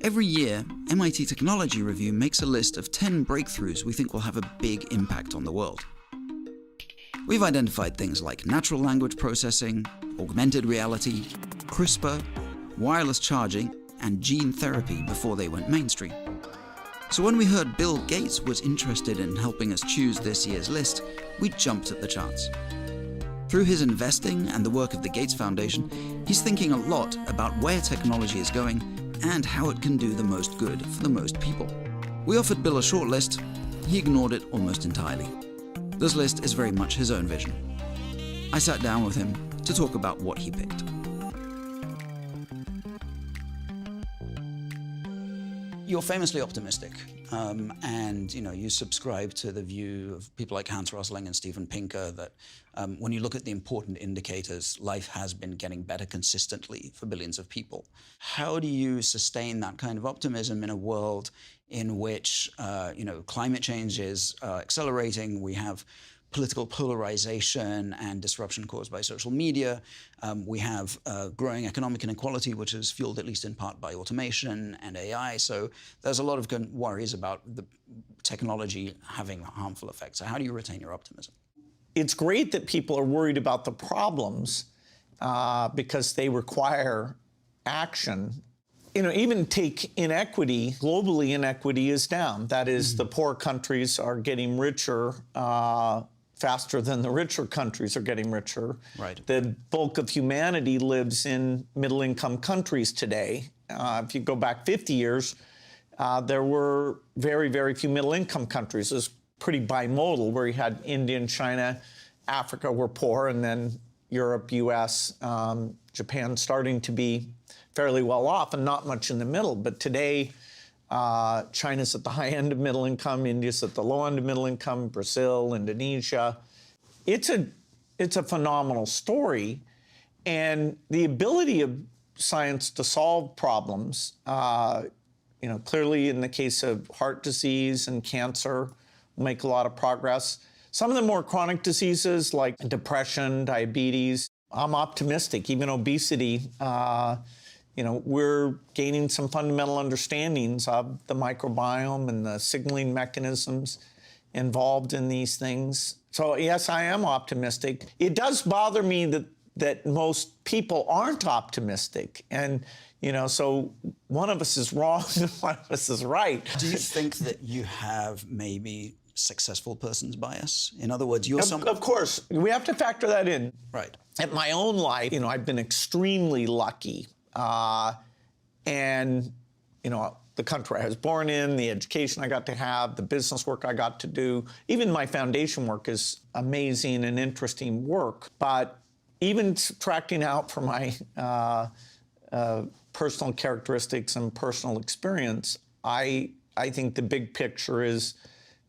Every year, MIT Technology Review makes a list of 10 breakthroughs we think will have a big impact on the world. We've identified things like natural language processing, augmented reality, CRISPR, wireless charging, and gene therapy before they went mainstream. So when we heard Bill Gates was interested in helping us choose this year's list, we jumped at the chance. Through his investing and the work of the Gates Foundation, he's thinking a lot about where technology is going and how it can do the most good for the most people. We offered Bill a short list. He ignored it almost entirely. This list is very much his own vision. I sat down with him to talk about what he picked. You're famously optimistic, and you subscribe to the view of people like Hans Rosling and Steven Pinker that when you look at the important indicators, life has been getting better consistently for billions of people. How do you sustain that kind of optimism in a world in which climate change is accelerating? We have political polarization and disruption caused by social media. We have growing economic inequality, which is fueled at least in part by automation and AI. So there's a lot of worries about the technology having harmful effects. So how do you retain your optimism? It's great that people are worried about the problems because they require action. Even take inequity. Globally, inequity is down. That is, the poor countries are getting richer faster than the richer countries are getting richer. Right. The bulk of humanity lives in middle-income countries today. If you go back 50 years, there were very, very few middle-income countries. It was pretty bimodal, where you had India and China, Africa were poor, and then Europe, US, Japan starting to be fairly well off and not much in the middle. But today, China's at the high end of middle income, India's at the low end of middle income, Brazil, Indonesia. It's a phenomenal story. And the ability of science to solve problems, clearly in the case of heart disease and cancer, we'll make a lot of progress. Some of the more chronic diseases like depression, diabetes, I'm optimistic. Even obesity, we're gaining some fundamental understandings of the microbiome and the signaling mechanisms involved in these things. So yes, I am optimistic. It does bother me that most people aren't optimistic. And, so one of us is wrong and one of us is right. Do you think that you have maybe successful person's bias? In other words, you're Of course, we have to factor that in. Right. At my own life, I've been extremely lucky. The country I was born in, the education I got to have, the business work I got to do, even my foundation work is amazing and interesting work. But even subtracting out from my personal characteristics and personal experience, I think the big picture is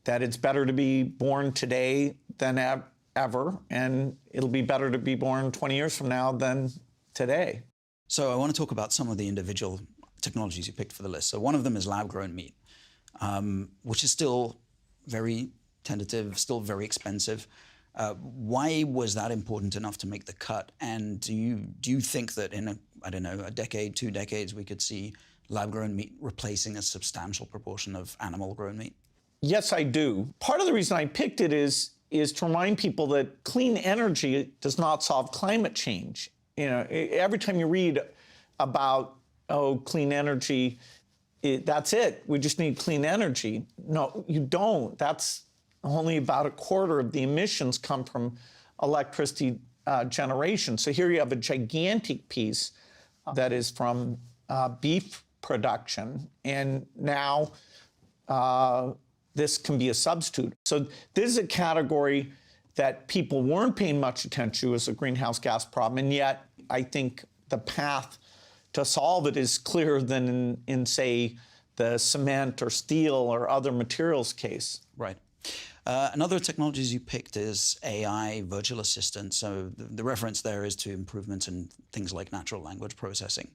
that it's better to be born today than ever, and it'll be better to be born 20 years from now than today. So I want to talk about some of the individual technologies you picked for the list. So one of them is lab-grown meat, which is still very tentative, still very expensive. Why was that important enough to make the cut? And do you think that in a decade, 2 decades, we could see lab-grown meat replacing a substantial proportion of animal-grown meat? Yes, I do. Part of the reason I picked it is to remind people that clean energy does not solve climate change. Every time you read about, clean energy, that's it. We just need clean energy. No, you don't. That's only about a quarter of the emissions come from electricity generation. So here you have a gigantic piece that is from beef production, and now this can be a substitute. So this is a category that people weren't paying much attention to as a greenhouse gas problem, and yet I think the path to solve it is clearer than in say, the cement or steel or other materials case. Right. Another technologies you picked is AI virtual assistant. So the reference there is to improvements in things like natural language processing.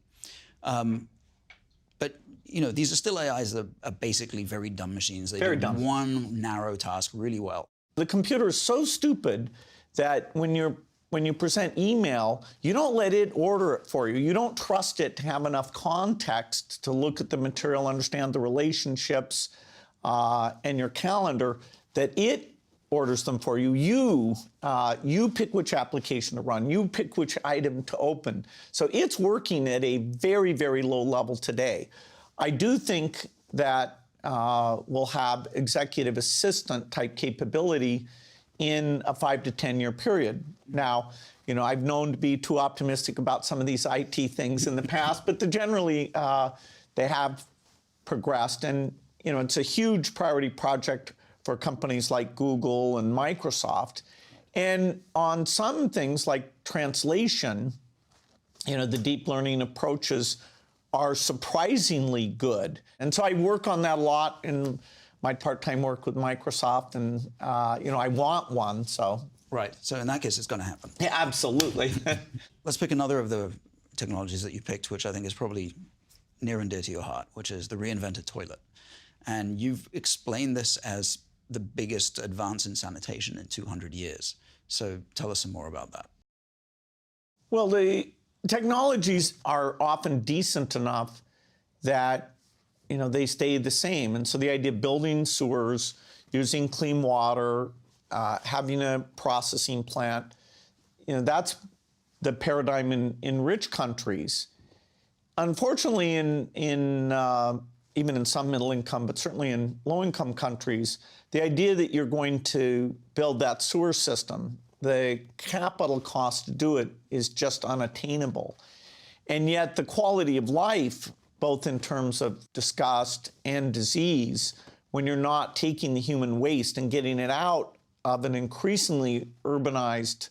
But these are still AIs that are basically very dumb machines. They do one narrow task really well. The computer is so stupid that when you're when you present email, you don't let it order it for you. You don't trust it to have enough context to look at the material, understand the relationships, and your calendar, that it orders them for you. You pick which application to run. You pick which item to open. So it's working at a very, very low level today. I do think that we'll have executive assistant type capability in a 5 to 10 year period. Now, I've known to be too optimistic about some of these IT things in the past, but generally they have progressed. And, it's a huge priority project for companies like Google and Microsoft. And on some things like translation, the deep learning approaches are surprisingly good. And so I work on that a lot in my part-time work with Microsoft, and I want one, so. Right, so in that case, it's going to happen. Yeah, absolutely. Let's pick another of the technologies that you picked, which I think is probably near and dear to your heart, which is the reinvented toilet. And you've explained this as the biggest advance in sanitation in 200 years. So tell us some more about that. Well, the technologies are often decent enough that they stay the same. And so the idea of building sewers, using clean water, having a processing plant, that's the paradigm in rich countries. Unfortunately, even in some middle income, but certainly in low income countries, the idea that you're going to build that sewer system, the capital cost to do it is just unattainable. And yet the quality of life, both in terms of disgust and disease, when you're not taking the human waste and getting it out of an increasingly urbanized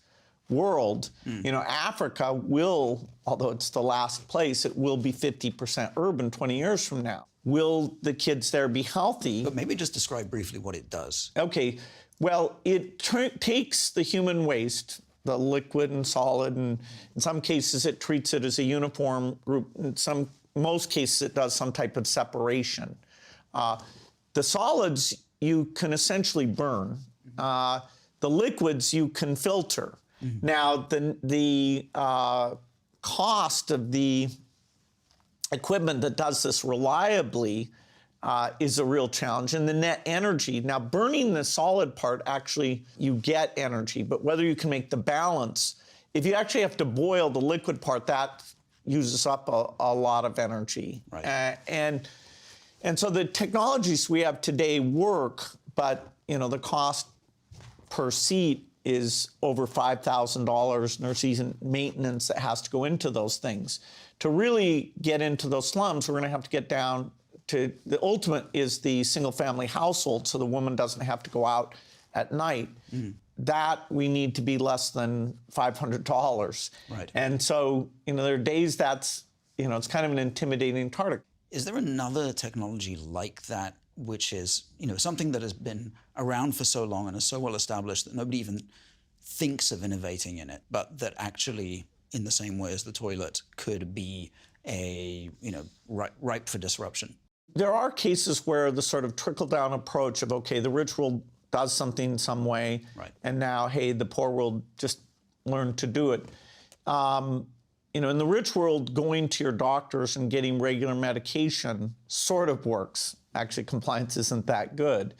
world, Africa will, although it's the last place, it will be 50% urban 20 years from now. Will the kids there be healthy? But maybe just describe briefly what it does. Okay, well, it takes the human waste, the liquid and solid, and in some cases it treats it as a uniform group. In most cases it does some type of separation. The solids you can essentially burn. The liquids you can filter. Mm-hmm. Now, the cost of the equipment that does this reliably is a real challenge. And the net energy, now burning the solid part, actually you get energy, but whether you can make the balance, if you actually have to boil the liquid part, that uses up a lot of energy. Right. And so the technologies we have today work, but the cost per seat is over $5,000, and there's even maintenance that has to go into those things. To really get into those slums, we're going to have to get down to the ultimate is the single-family household, so the woman doesn't have to go out at night. Mm. That we need to be less than $500. Right. And so, there are days that's, it's kind of an intimidating target. Is there another technology like that, which is, something that has been around for so long and is so well established that nobody even thinks of innovating in it, but that actually, in the same way as the toilet, could be ripe for disruption? There are cases where the sort of trickle-down approach of, okay, the rich world does something in some way, right, and now, hey, the poor world just learn to do it. In the rich world, going to your doctors and getting regular medication sort of works. Actually, compliance isn't that good.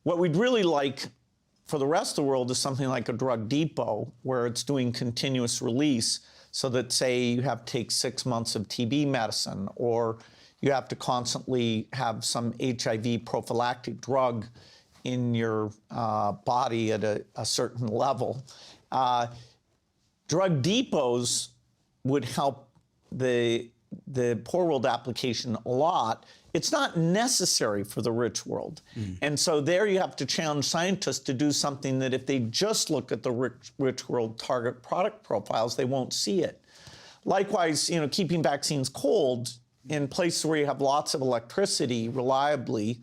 What we'd really like for the rest of the world is something like a drug depot where it's doing continuous release, so that, say, you have to take 6 months of TB medicine, or you have to constantly have some HIV prophylactic drug in your body at a certain level. Drug depots would help the poor world application a lot. It's not necessary for the rich world. Mm. And so there you have to challenge scientists to do something that if they just look at the rich world target product profiles, they won't see it. Likewise, keeping vaccines cold in places where you have lots of electricity reliably,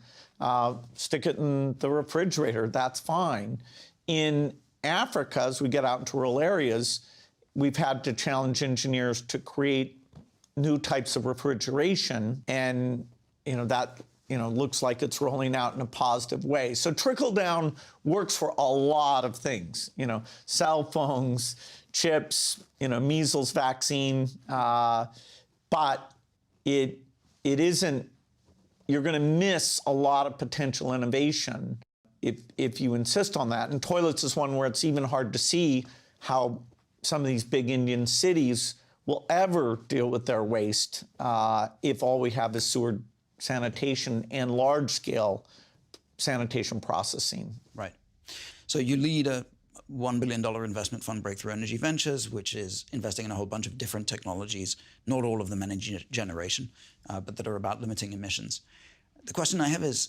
stick it in the refrigerator, that's fine. In Africa, as we get out into rural areas, we've had to challenge engineers to create new types of refrigeration, and that looks like it's rolling out in a positive way. So trickle down works for a lot of things, cell phones, chips, measles vaccine, but it isn't, you're going to miss a lot of potential innovation if you insist on that. And toilets is one where it's even hard to see how some of these big Indian cities will ever deal with their waste if all we have is sewer sanitation and large-scale sanitation processing. Right. So you lead a $1 billion investment fund, Breakthrough Energy Ventures, which is investing in a whole bunch of different technologies, not all of them energy generation, but that are about limiting emissions. The question I have is,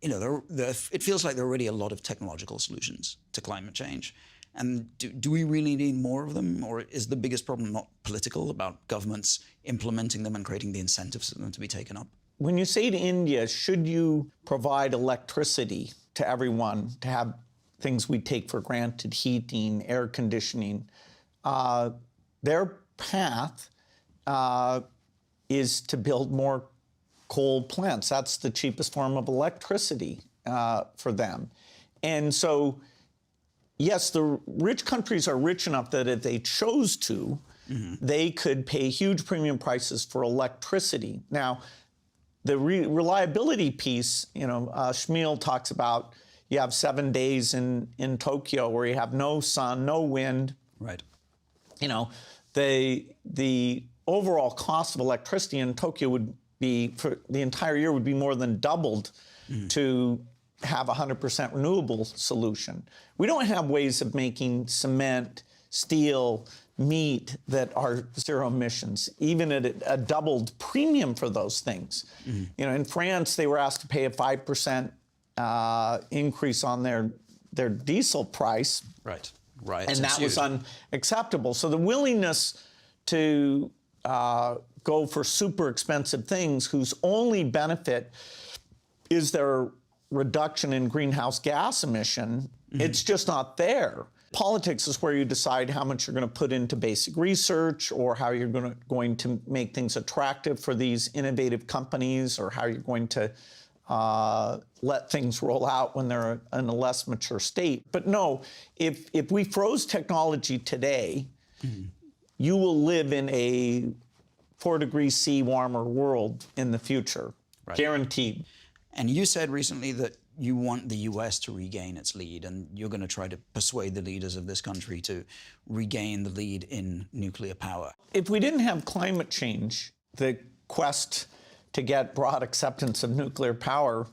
it feels like there are already a lot of technological solutions to climate change. And do we really need more of them? Or is the biggest problem not political, about governments implementing them and creating the incentives for them to be taken up? When you say to India, should you provide electricity to everyone to have things we take for granted, heating, air conditioning, their path is to build more coal plants. That's the cheapest form of electricity for them. And so, yes, the rich countries are rich enough that if they chose to, they could pay huge premium prices for electricity. Now, the reliability piece, Shmuel talks about, you have 7 days in Tokyo where you have no sun, no wind. Right. The overall cost of electricity in Tokyo would be, for the entire year, would be more than doubled to have a 100% renewable solution. We don't have ways of making cement, steel, meat that are zero emissions, even at a doubled premium for those things. In France, they were asked to pay a 5% increase on their diesel price. Right. And that was unacceptable. So the willingness to go for super expensive things whose only benefit is their reduction in greenhouse gas emission, it's just not there. Politics is where you decide how much you're going to put into basic research, or how you're going to make things attractive for these innovative companies, or how you're going to let things roll out when they're in a less mature state. But no, if we froze technology today, you will live in a 4 degrees C warmer world in the future, guaranteed. And you said recently that you want the US to regain its lead, and you're going to try to persuade the leaders of this country to regain the lead in nuclear power. If we didn't have climate change, the quest to get broad acceptance of nuclear power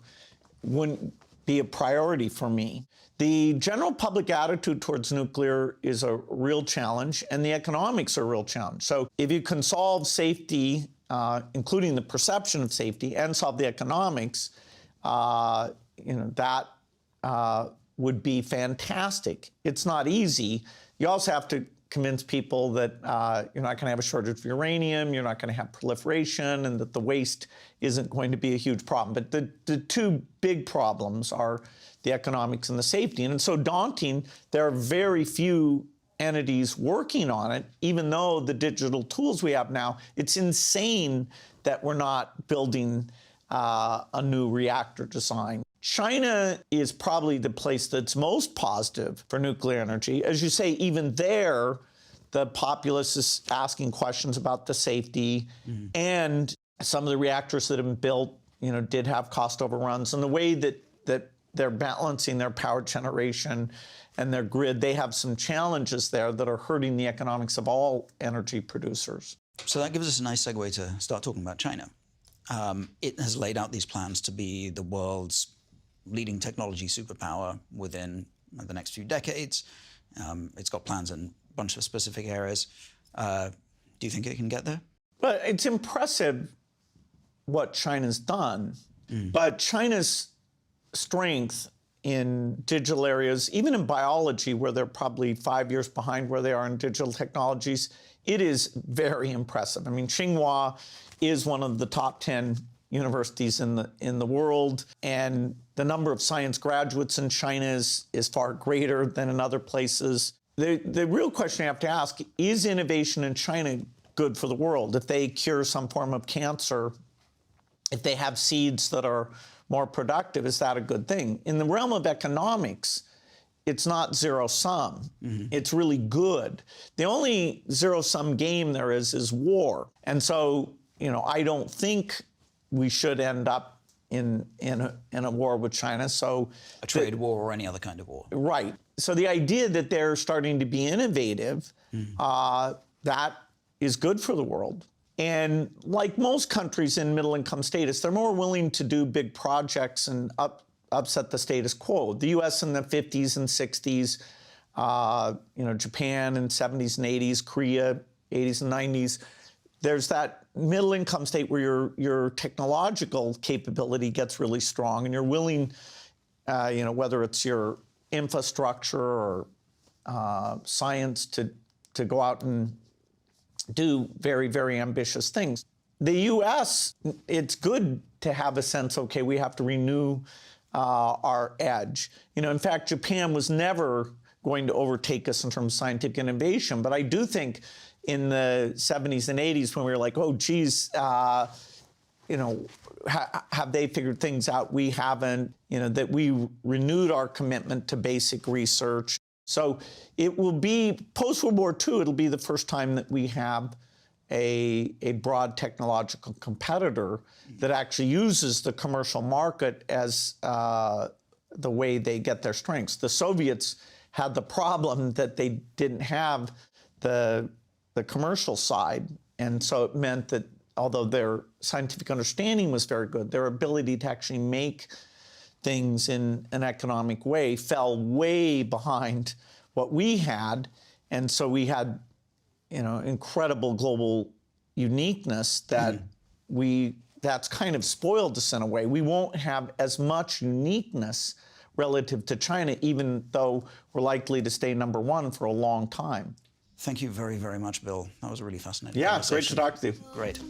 wouldn't be a priority for me. The general public attitude towards nuclear is a real challenge, and the economics are a real challenge. So if you can solve safety, including the perception of safety, and solve the economics, that would be fantastic. It's not easy. You also have to convince people that you're not going to have a shortage of uranium, you're not going to have proliferation, and that the waste isn't going to be a huge problem. But the two big problems are the economics and the safety. And it's so daunting, there are very few entities working on it, even though the digital tools we have now, it's insane that we're not building a new reactor design. China is probably the place that's most positive for nuclear energy. As you say, even there, the populace is asking questions about the safety, and some of the reactors that have been built, did have cost overruns. And the way that they're balancing their power generation and their grid, they have some challenges there that are hurting the economics of all energy producers. So that gives us a nice segue to start talking about China. It has laid out these plans to be the world's leading technology superpower within the next few decades. It's got plans in a bunch of specific areas. Do you think it can get there? But it's impressive what China's done. But China's strength in digital areas, even in biology, where they're probably 5 years behind where they are in digital technologies, it is very impressive. I mean, Tsinghua is one of the top 10 universities in the world, and the number of science graduates in China is far greater than in other places. The real question you have to ask, is innovation in China good for the world? If they cure some form of cancer, if they have seeds that are more productive, is that a good thing? In the realm of economics, it's not zero-sum. It's really good. The only zero-sum game there is war. And so, I don't think we should end up in a war with China. So a trade war or any other kind of war. Right. So the idea that they're starting to be innovative, that is good for the world. And like most countries in middle-income status, they're more willing to do big projects and upset the status quo. The U.S. in the 50s and 60s, Japan in 70s and 80s, Korea 80s and 90s. There's that middle-income state where your technological capability gets really strong, and you're willing, whether it's your infrastructure or science, to go out and do very, very ambitious things. The U.S., it's good to have a sense, okay, we have to renew our edge. In fact, Japan was never going to overtake us in terms of scientific innovation, but I do think in the 70s and 80s when we were like, oh, geez, have they figured things out? We haven't, that we renewed our commitment to basic research. So it will be, post-World War II, it'll be the first time that we have a broad technological competitor that actually uses the commercial market as the way they get their strengths. The Soviets had the problem that they didn't have the commercial side, and so it meant that although their scientific understanding was very good, their ability to actually make things in an economic way fell way behind what we had. And so we had, incredible global uniqueness that that's kind of spoiled us in a way. We won't have as much uniqueness relative to China, even though we're likely to stay number one for a long time. Thank you very, very much, Bill. That was really fascinating. Yeah, great to talk to you. Great.